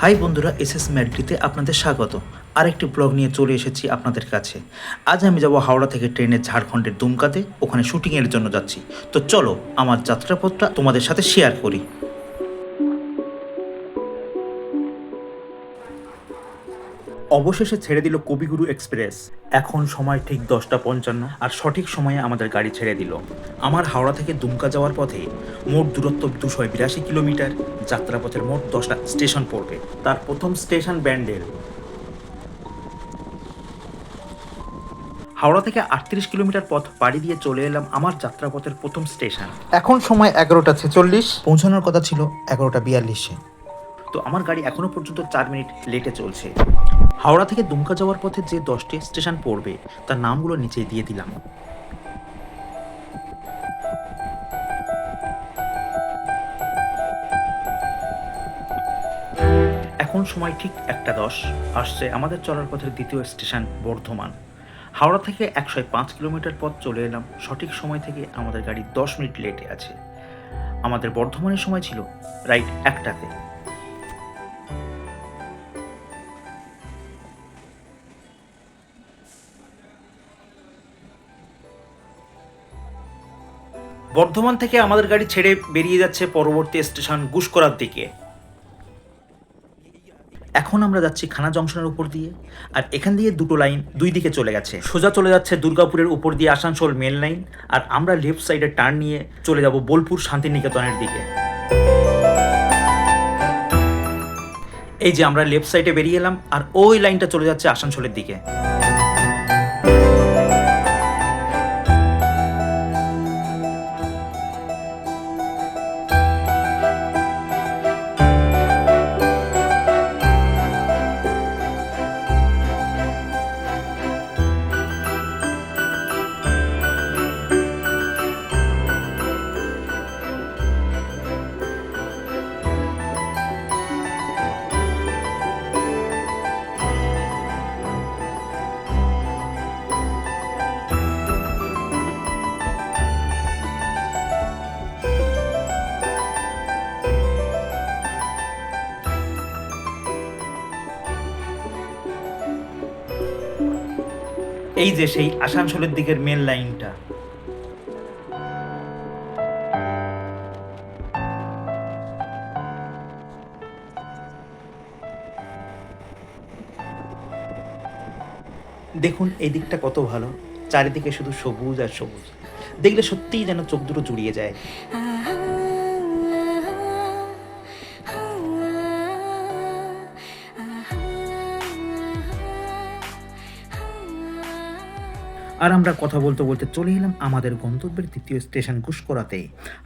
High বন্ধুরা, SS ম্যাডরিতে আপনাদের স্বাগত। আরেকটি ব্লগ নিয়ে চলে এসেছি আপনাদের কাছে। আজ আমি যাব হাওড়া থেকে ট্রেনে ঝাড়খণ্ডের দুমকাতে, ওখানে শুটিংয়ের জন্য যাচ্ছি। তো চলো আমার যাত্রাপথটা তোমাদের সাথে শেয়ার করি। অবশেষে ছেড়ে দিল কবিগুরু এক্সপ্রেস। এখন সময় ঠিক 10:55 আর সঠিক সময়ে আমাদের গাড়ি ছেড়ে দিল। আমার হাওড়া থেকে দুমকা যাওয়ার পথে মোট দূরত্ব 282 কিলোমিটার। যাত্রাপথের মোট 10টা স্টেশন পড়বে। তার প্রথম স্টেশন ব্যান্ডেল। হাওড়া থেকে 38 কিলোমিটার পথ পাড়ি দিয়ে চলে এলাম আমার যাত্রাপথের প্রথম স্টেশন। এখন সময় 11:46, পৌঁছানোর কথা ছিল 11:42-এ। তো আমার গাড়ি এখনো পর্যন্ত 4 মিনিট লেটে চলছে। হাওড়া থেকে দুমকা যাওয়ার পথে যে 10টি স্টেশন পড়বে তার নামগুলো নিচে দিয়ে দিলাম। এখন সময় ঠিক 1:10, আসছে আমাদের চলার পথের দ্বিতীয় স্টেশন বর্ধমান। হাওড়া থেকে 105 কিলোমিটার পথ চলে এলাম। সঠিক সময় থেকে আমাদের গাড়ি 10 মিনিট লেটে আছে। আমাদের বর্ধমানের সময় ছিল রাইট 1টাতে। বর্ধমান থেকে আমাদের গাড়ি ছেড়ে বেরিয়ে যাচ্ছে পরবর্তী স্টেশন গুসকরার দিকে। এখন আমরা যাচ্ছি খানা জংশনের উপর দিয়ে, আর এখান দিয়ে দুটো লাইন দুই দিকে চলে গেছে। সোজা চলে যাচ্ছে দুর্গাপুরের উপর দিয়ে আসানসোল মেল লাইন, আর আমরা লেফট সাইডে টার্ন নিয়ে চলে যাব বোলপুর শান্তিনিকেতনের দিকে। এই যে আমরা লেফট সাইডে বেরিয়ে এলাম, আর ওই লাইনটা চলে যাচ্ছে আসানসোলের দিকে। এই যে সেই আসানসোলের দিকের মেন লাইনটা। দেখুন এই দিকটা কত ভালো, চারিদিকে শুধু সবুজ আর সবুজ। দেখলে সত্যিই যেন চোখ দুটো জুড়িয়ে যায়। আর আমরা কথা বলতে বলতে চলে এলাম আমাদের গন্তব্যের তৃতীয় স্টেশন গুসকরাতে।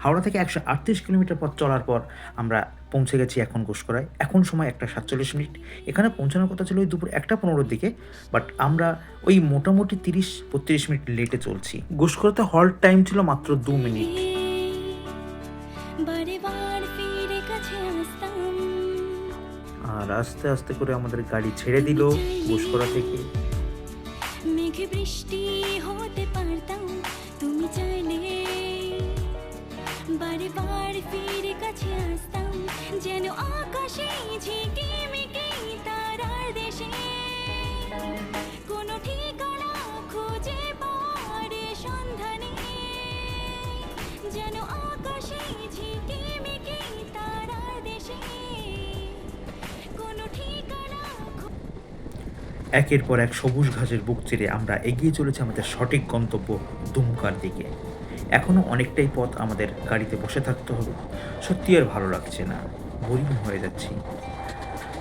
হাওড়া থেকে 138 কিলোমিটার পথ চলার পর আমরা পৌঁছে গেছি এখন গুসকরায়। এখন সময় 1:47। এখানে পৌঁছানোর কথা ছিল ওই দুপুর 1:15-র দিকে, বাট আমরা ওই মোটামুটি 30-32 মিনিট লেটে চলছি। গুসকরাতে হল্ট টাইম ছিল মাত্র 2 মিনিট। আর আস্তে আস্তে করে আমাদের গাড়ি ছেড়ে দিল গুসকরা থেকে। মেঘে বৃষ্টি হতে পারতাম তুমি চাইলে, বারে বার ফিরে কাছে আসতাম যেন আকাশে ঝিকিমিকি তারার দেশে, কোনো ঠিকানা খুঁজে পাওয়ার সন্ধানে, যেন আকাশে ঝিকিমিকি তারার দেশে, কোনো ঠিকানা। একের পর এক সবুজ ঘাসের বুক চিরে আমরা এগিয়ে চলেছি আমাদের সঠিক গন্তব্য দুমকার দিকে। এখনও অনেকটাই পথ আমাদের গাড়িতে বসে থাকতে হবে। সত্যি আর ভালো লাগছে না, বোরিং হয়ে যাচ্ছি।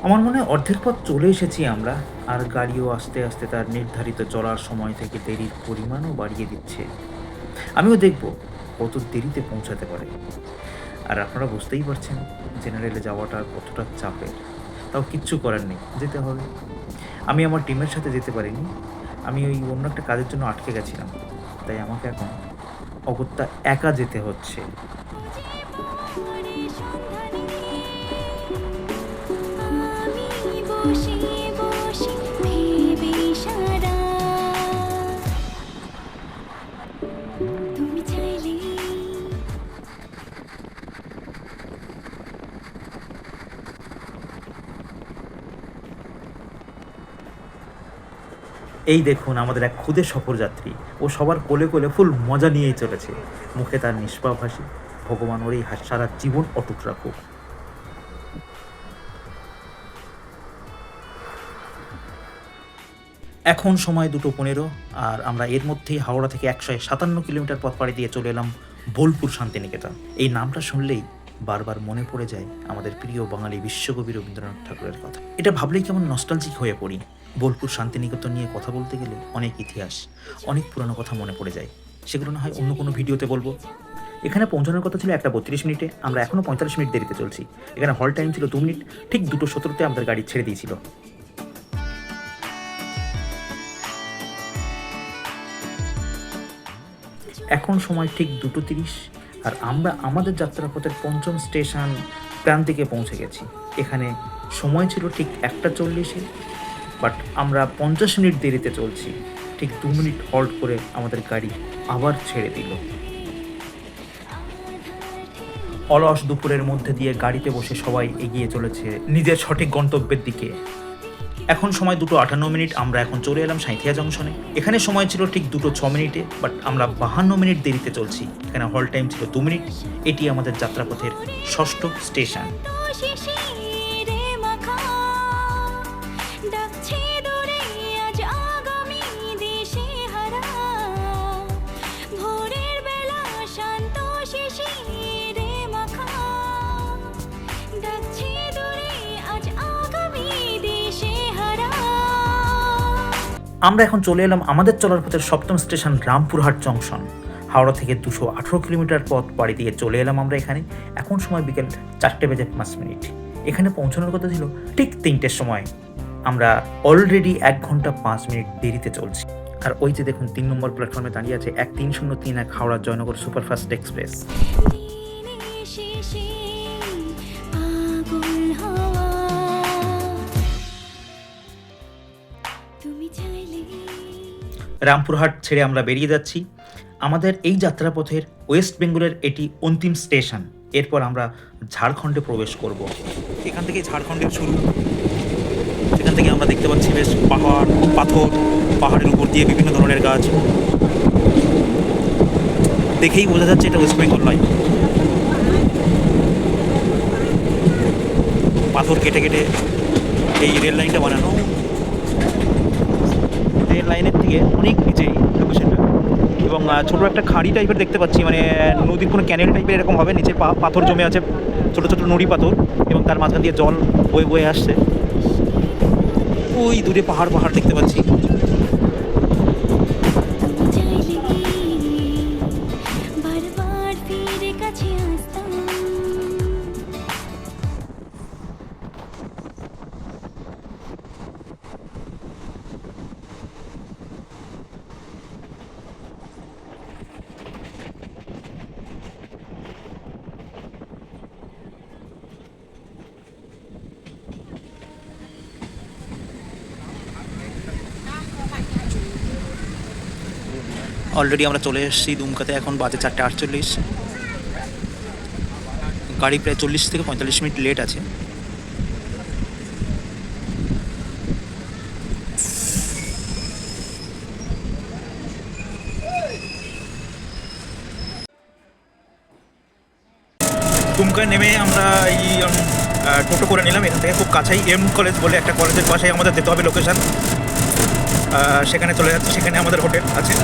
আমার মনে হয় অর্ধেক পথ চলে এসেছি আমরা, আর গাড়িও আস্তে আস্তে তার নির্ধারিত চলার সময় থেকে দেরির পরিমাণও বাড়িয়ে দিচ্ছে। আমিও দেখব কত দেরিতে পৌঁছাতে পারে। আর আপনারা বুঝতেই পারছেন জেনারেলে যাওয়াটা কতটা চাপের। তাও কিচ্ছু করার নেই, যেতে হবে। আমি আমার টিমের সাথে যেতে পারিনি, আমি ওই অন্য একটা কাজের জন্য আটকে গেছিলাম, তাই আমাকে এখন অগত্যা একা যেতে হচ্ছে। এই দেখুন আমাদের এক ক্ষুদে সফরযাত্রী, ও সবার কোলে কোলে ফুল মজা নিয়েই চলেছে, মুখে তার নিষ্পাপ হাসি। ভগবান ওর এই হাসি সারা জীবন অটুট রাখুক। এখন সময় 2:15, আর আমরা এর মধ্যেই হাওড়া থেকে 157 কিলোমিটার পথ পাড়ি দিয়ে চলে এলাম বোলপুর শান্তিনিকেতন। এই নামটা শুনলেই বারবার মনে পড়ে যায় আমাদের প্রিয় বাঙালি বিশ্বকবি রবীন্দ্রনাথ ঠাকুরের কথা। এটা ভাবলেই কেমন নস্টালজিক হয়ে পড়ি। বোলপুর শান্তিনিকেতন নিয়ে কথা বলতে গেলে অনেক ইতিহাস, অনেক পুরানো কথা মনে পড়ে যায়। সেগুলো না হয় অন্য কোনো ভিডিওতে বলবো। এখানে পৌঁছানোর কথা ছিল 1:32 মিনিটে, আমরা এখনও 45 মিনিট দেরিতে চলছি। এখানে হল টাইম ছিল 2 মিনিট, ঠিক 2:17-তে আমাদের গাড়ি ছেড়ে দিয়েছিল। এখন সময় ঠিক 2:30, আর আমরা আমাদের যাত্রাপথের পঞ্চম স্টেশন প্রান্তিকে পৌঁছে গেছি। এখানে সময় ছিল ঠিক 1:40-এ, বাট আমরা 50 মিনিট দেরিতে চলছি। ঠিক 2 মিনিট হল্ট করে আমাদের গাড়ি আবার ছেড়ে দিল। অলস দুপুরের মধ্যে দিয়ে গাড়িতে বসে সবাই এগিয়ে চলেছে নিজের সঠিক গন্তব্যের দিকে। এখন সময় 2:58, আমরা এখন চলে এলাম সাঁইথিয়া জংশনে। এখানে সময় ছিল ঠিক 2:06 মিনিটে, বাট আমরা 52 মিনিট দেরিতে চলছি। এখানে হল টাইম ছিল 2 মিনিট। এটি আমাদের যাত্রাপথের 6ষ্ঠ স্টেশন। আমরা এখন চলে এলাম আমাদের চলার পথের 7ম স্টেশন রামপুরহাট জংশন। হাওড়া থেকে 218 কিলোমিটার পথ পাড়ি দিয়ে চলে এলাম আমরা এখানে। এখন সময় বিকেল 4:05। এখানে পৌঁছানোর কথা ছিল ঠিক 3টের সময়। আমরা অলরেডি 1 ঘন্টা 5 মিনিট দেরিতে চলছি। আর ওই যে দেখুন 3 নম্বর প্ল্যাটফর্মে দাঁড়িয়ে আছে 13031 হাওড়া জয়নগর সুপারফাস্ট এক্সপ্রেস। রামপুরহাট ছেড়ে আমরা বেরিয়ে যাচ্ছি। আমাদের এই যাত্রাপথের ওয়েস্ট বেঙ্গলের এটি অন্তিম স্টেশন। এরপর আমরা ঝাড়খণ্ডে প্রবেশ করব। এখান থেকে ঝাড়খণ্ডের শুরু। সেখান থেকে আমরা দেখতে পাচ্ছি বেশ পাহাড়, পাথর, পাহাড়ের উপর দিয়ে বিভিন্ন ধরনের গাছ। দেখেই বোঝা যাচ্ছে এটা ওয়েস্ট বেঙ্গল নয়। পাথর কেটে কেটে এই রেল লাইনটা বানানো। রেল লাইনের থেকে অনেক নিচেই লোকেশনটা, এবং ছোটো একটা খাঁড়ি টাইপের দেখতে পাচ্ছি, মানে নদীর কোনো ক্যানেল টাইপের এরকম হবে। নিচে পাথর জমে আছে, ছোটো ছোটো নুড়ি পাথর, এবং তার মাঝখান দিয়ে জল বয়ে বয়ে আসছে। ওই দূরে পাহাড় পাহাড় দেখতে পাচ্ছি। অলরেডি আমরা চলে এসেছি দুমকাতে। এখন বাজে 4:48। গাড়ি প্রায় 40 থেকে 45 মিনিট লেট আছে। দুমকায় নেমে আমরা এই টোটো করে নিলাম। এখান থেকে খুব কাছেই এম কলেজ বলে একটা কলেজের পাশেই আমাদের যেতে হবে লোকেশান। সেখানে চলে যাচ্ছি, সেখানে আমাদের হোটেল আছে।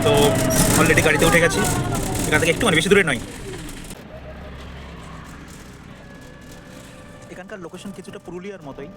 তো অলরেডি গাড়িতে উঠে গেছি। এখান থেকে একটু বেশি দূরে নয়। এখানকার লোকেশন কিছুটা পুরুলিয়ার মতোই।